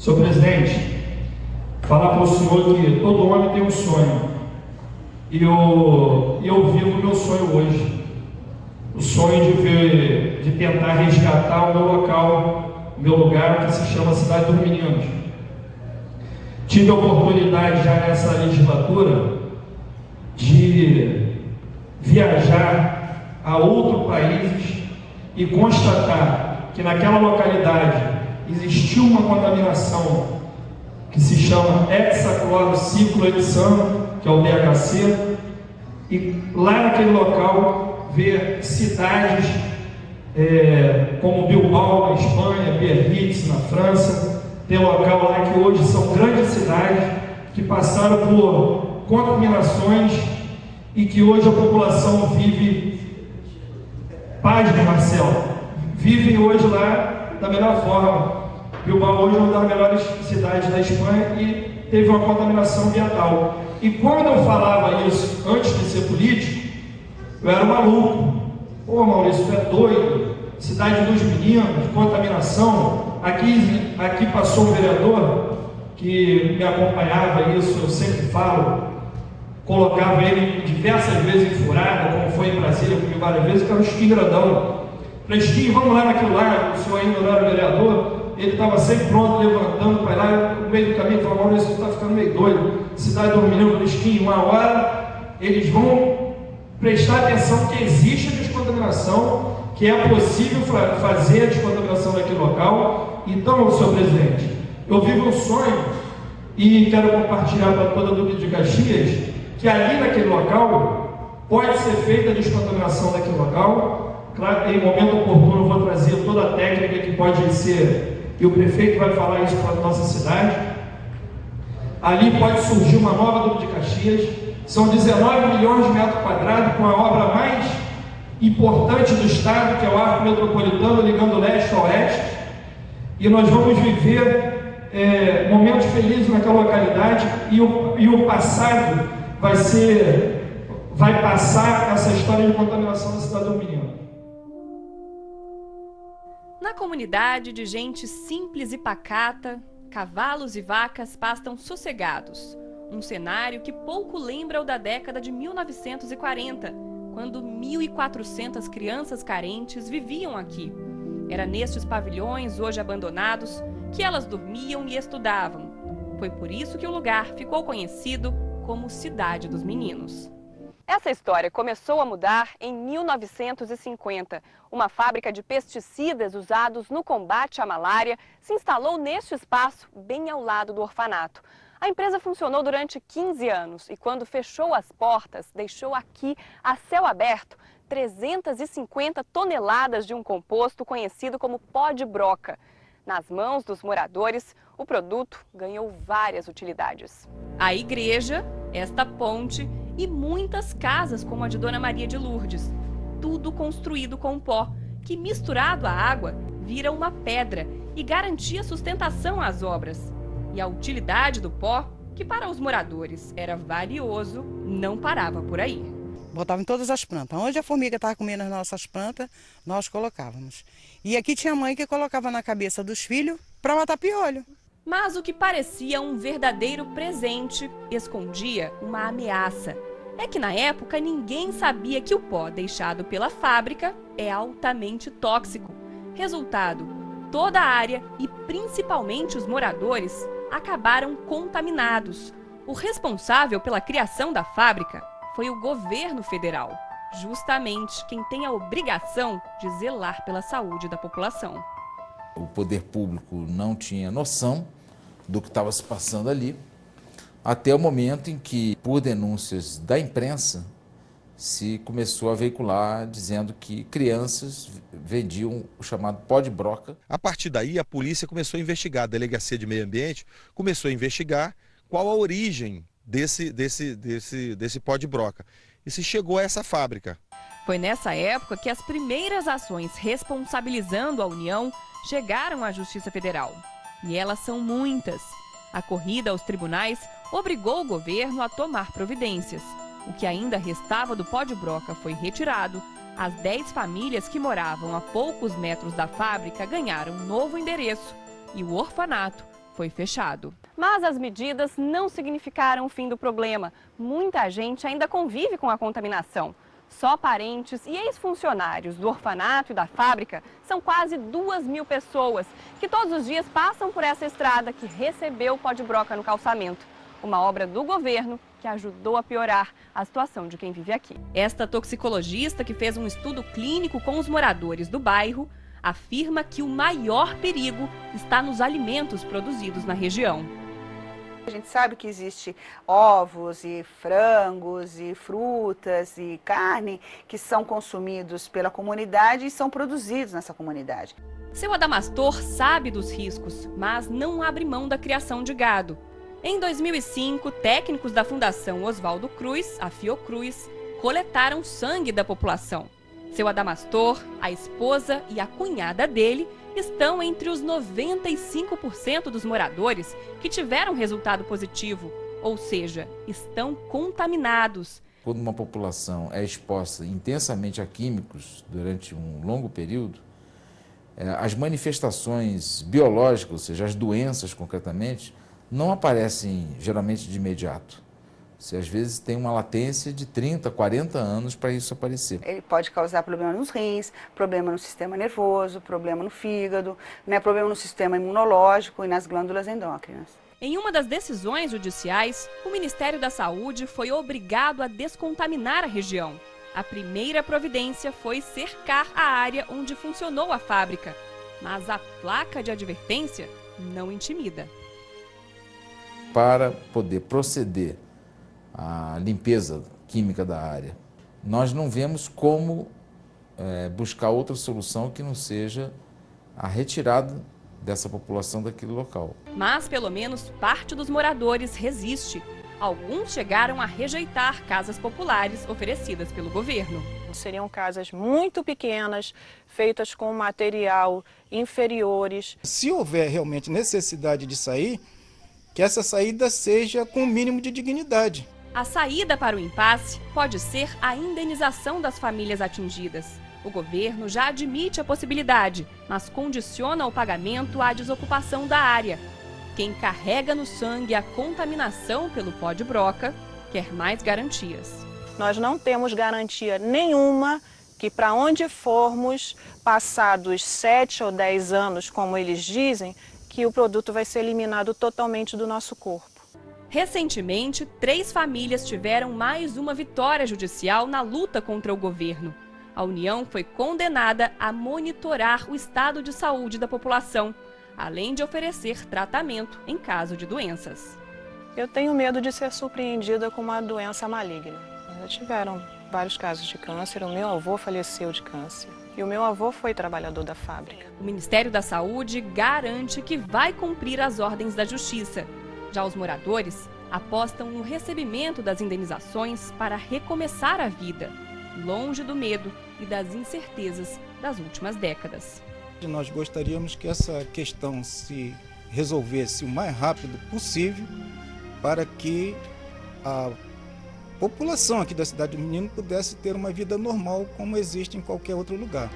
Senhor presidente, falar para o senhor que todo homem tem um sonho. E eu vivo o meu sonho hoje. O sonho de tentar resgatar o meu local, o meu lugar, que se chama Cidade dos Meninos. Tive a oportunidade já nessa legislatura de viajar a outros países e constatar que naquela localidade existiu uma contaminação que se chama hexaclorociclohexano, que é o DHC, e lá naquele local ver cidades como Bilbao na Espanha, Biarritz na França, tem local lá que hoje são grandes cidades que passaram por contaminações e que hoje a população vive, pasme Marcelo, vive hoje lá da melhor forma. Bilbao hoje é uma das melhores cidades da Espanha e teve uma contaminação ambiental. E quando eu falava isso antes de ser político, eu era maluco. Pô, Maurício, tu é doido? Cidade dos Meninos, contaminação. Aqui passou um vereador que me acompanhava isso, eu sempre falo, colocava ele diversas vezes em furada, como foi em Brasília, porque várias vezes, que era o Skin grandão. Falei, Skin, vamos lá naquilo lá, o senhor ainda não era vereador. Ele estava sempre pronto, levantando para ir lá, no meio do caminho, falou, Maurício, você está ficando meio doido. Cidade dos Meninos, do Skin, uma hora, eles vão prestar atenção que existe a descontaminação, que é possível fazer a descontaminação daquele local. Então, senhor presidente, eu vivo um sonho e quero compartilhar para toda a Duque de Caxias que ali naquele local pode ser feita a descontaminação daquele local. Claro, em momento oportuno eu vou trazer toda a técnica que pode ser, e o prefeito vai falar isso para a nossa cidade. Ali pode surgir uma nova Duque de Caxias. São 19 milhões de metros quadrados, com a obra mais importante do estado, que é o Arco Metropolitano, ligando leste a oeste. E nós vamos viver momentos felizes naquela localidade, e o passado vai passar essa história de contaminação da cidade do Menino. Na comunidade de gente simples e pacata, cavalos e vacas pastam sossegados. Um cenário que pouco lembra o da década de 1940, quando 1.400 crianças carentes viviam aqui. Era nestes pavilhões, hoje abandonados, que elas dormiam e estudavam. Foi por isso que o lugar ficou conhecido como Cidade dos Meninos. Essa história começou a mudar em 1950. Uma fábrica de pesticidas usados no combate à malária se instalou neste espaço, bem ao lado do orfanato. A empresa funcionou durante 15 anos e, quando fechou as portas, deixou aqui, a céu aberto, 350 toneladas de um composto conhecido como pó de broca. Nas mãos dos moradores, o produto ganhou várias utilidades. A igreja, esta ponte e muitas casas como a de Dona Maria de Lourdes. Tudo construído com pó, que misturado à água, vira uma pedra e garantia sustentação às obras. E a utilidade do pó, que para os moradores era valioso, não parava por aí. Botava em todas as plantas. Onde a formiga estava comendo as nossas plantas, nós colocávamos. E aqui tinha mãe que colocava na cabeça dos filhos para matar piolho. Mas o que parecia um verdadeiro presente escondia uma ameaça. É que na época ninguém sabia que o pó deixado pela fábrica é altamente tóxico. Resultado, toda a área e principalmente os moradores acabaram contaminados. O responsável pela criação da fábrica foi o governo federal, justamente quem tem a obrigação de zelar pela saúde da população. O poder público não tinha noção do que estava se passando ali, até o momento em que, por denúncias da imprensa, se começou a veicular dizendo que crianças vendiam o chamado pó de broca. A partir daí, a polícia começou a investigar, a Delegacia de Meio Ambiente começou a investigar qual a origem desse pó de broca. E se chegou a essa fábrica. Foi nessa época que as primeiras ações responsabilizando a União chegaram à Justiça Federal. E elas são muitas. A corrida aos tribunais obrigou o governo a tomar providências. O que ainda restava do pó de broca foi retirado. As 10 famílias que moravam a poucos metros da fábrica ganharam um novo endereço. E o orfanato foi fechado. Mas as medidas não significaram o fim do problema. Muita gente ainda convive com a contaminação. Só parentes e ex-funcionários do orfanato e da fábrica são quase 2.000 pessoas que todos os dias passam por essa estrada que recebeu pó de broca no calçamento. Uma obra do governo que ajudou a piorar a situação de quem vive aqui. Esta toxicologista, que fez um estudo clínico com os moradores do bairro, afirma que o maior perigo está nos alimentos produzidos na região. A gente sabe que existe ovos e frangos e frutas e carne que são consumidos pela comunidade e são produzidos nessa comunidade. Seu Adamastor sabe dos riscos, mas não abre mão da criação de gado. Em 2005, técnicos da Fundação Oswaldo Cruz, a Fiocruz, coletaram sangue da população. Seu Adamastor, a esposa e a cunhada dele estão entre os 95% dos moradores que tiveram resultado positivo, ou seja, estão contaminados. Quando uma população é exposta intensamente a químicos durante um longo período, as manifestações biológicas, ou seja, as doenças concretamente, não aparecem geralmente de imediato. Você às vezes tem uma latência de 30, 40 anos para isso aparecer. Ele pode causar problema nos rins, problema no sistema nervoso, problema no fígado, né, problema no sistema imunológico e nas glândulas endócrinas. Em uma das decisões judiciais, o Ministério da Saúde foi obrigado a descontaminar a região. A primeira providência foi cercar a área onde funcionou a fábrica, mas a placa de advertência não intimida. Para poder proceder à limpeza química da área, nós não vemos como buscar outra solução que não seja a retirada dessa população daquele local. Mas pelo menos parte dos moradores resiste. Alguns chegaram a rejeitar casas populares oferecidas pelo governo. Seriam casas muito pequenas, feitas com material inferiores. Se houver realmente necessidade de sair, que essa saída seja com o mínimo de dignidade. A saída para o impasse pode ser a indenização das famílias atingidas. O governo já admite a possibilidade, mas condiciona o pagamento à desocupação da área. Quem carrega no sangue a contaminação pelo pó de broca quer mais garantias. Nós não temos garantia nenhuma que para onde formos, passados 7 ou 10 anos, como eles dizem, que o produto vai ser eliminado totalmente do nosso corpo. Recentemente, 3 famílias tiveram mais uma vitória judicial na luta contra o governo. A União foi condenada a monitorar o estado de saúde da população, além de oferecer tratamento em caso de doenças. Eu tenho medo de ser surpreendida com uma doença maligna. Já tiveram vários casos de câncer, o meu avô faleceu de câncer. E o meu avô foi trabalhador da fábrica. O Ministério da Saúde garante que vai cumprir as ordens da Justiça. Já os moradores apostam no recebimento das indenizações para recomeçar a vida, longe do medo e das incertezas das últimas décadas. Nós gostaríamos que essa questão se resolvesse o mais rápido possível para que a população aqui da cidade do Menino pudesse ter uma vida normal como existe em qualquer outro lugar.